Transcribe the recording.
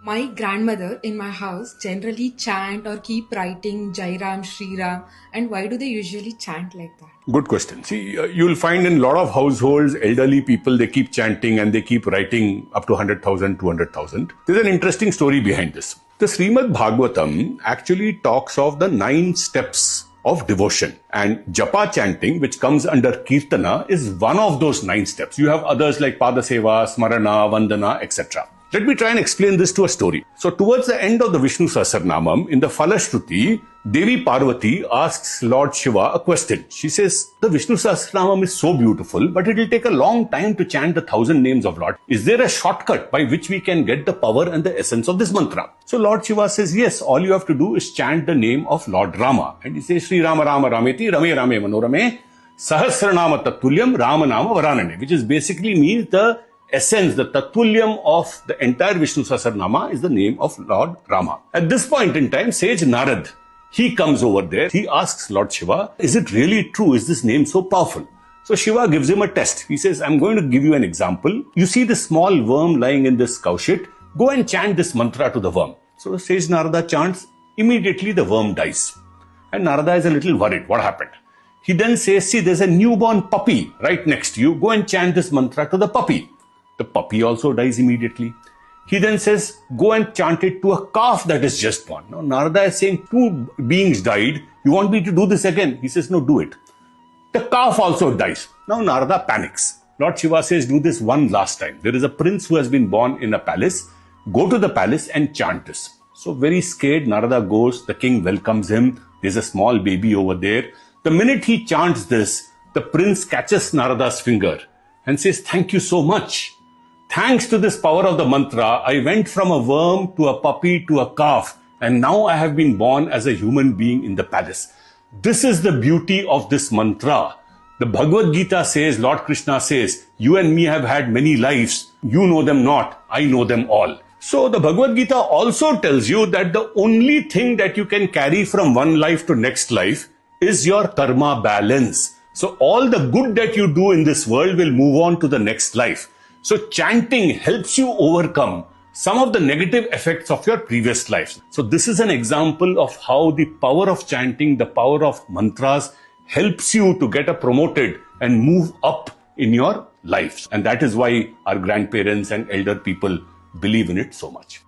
My grandmother in my house generally chant or keep writing Jai Ram, Shri Ram. And why do they usually chant like that? Good question. See, you'll find in a lot of households, elderly people, they keep chanting and they keep writing up to 100,000, 200,000. There's an interesting story behind this. The Srimad Bhagavatam actually talks of the 9 steps of devotion, and japa chanting, which comes under kirtana, is one of those 9 steps. You have others like padaseva, smarana, vandana, etc. Let me try and explain this to a story. So towards the end of the Vishnu Sahasranamam, in the Falashruti, Devi Parvati asks Lord Shiva a question. She says, the Vishnu Sahasranamam is so beautiful, but it will take a long time to chant the 1,000 names of Lord. Is there a shortcut by which we can get the power and the essence of this mantra? So Lord Shiva says, yes, all you have to do is chant the name of Lord Rama. And he says, Sri Rama Rama Rameti Rame Rame Manorame Sahasranama Tatulyam Rama Nama Varanane, which is basically means the essence, the Tatulyam of the entire Vishnu Sahasranama is the name of Lord Rama. At this point in time, sage Narad, he comes over there. He asks Lord Shiva, is it really true? Is this name so powerful? So Shiva gives him a test. He says, I'm going to give you an example. You see this small worm lying in this cow shit. Go and chant this mantra to the worm. So sage Narada chants. Immediately the worm dies. And Narada is a little worried. What happened? He then says, see, there's a newborn puppy right next to you. Go and chant this mantra to the puppy. The puppy also dies immediately. He then says, go and chant it to a calf that is just born. Now, Narada is saying 2 beings died. You want me to do this again? He says, no, do it. The calf also dies. Now, Narada panics. Lord Shiva says, do this one last time. There is a prince who has been born in a palace. Go to the palace and chant this. So, very scared, Narada goes. The king welcomes him. There's a small baby over there. The minute he chants this, the prince catches Narada's finger and says, thank you so much. Thanks to this power of the mantra, I went from a worm to a puppy to a calf, and now I have been born as a human being in the palace. This is the beauty of this mantra. The Bhagavad Gita says, Lord Krishna says, you and me have had many lives. You know them not, I know them all. So the Bhagavad Gita also tells you that the only thing that you can carry from one life to next life is your karma balance. So all the good that you do in this world will move on to the next life. So chanting helps you overcome some of the negative effects of your previous lives. So this is an example of how the power of chanting, the power of mantras helps you to get promoted and move up in your lives. And that is why our grandparents and elder people believe in it so much.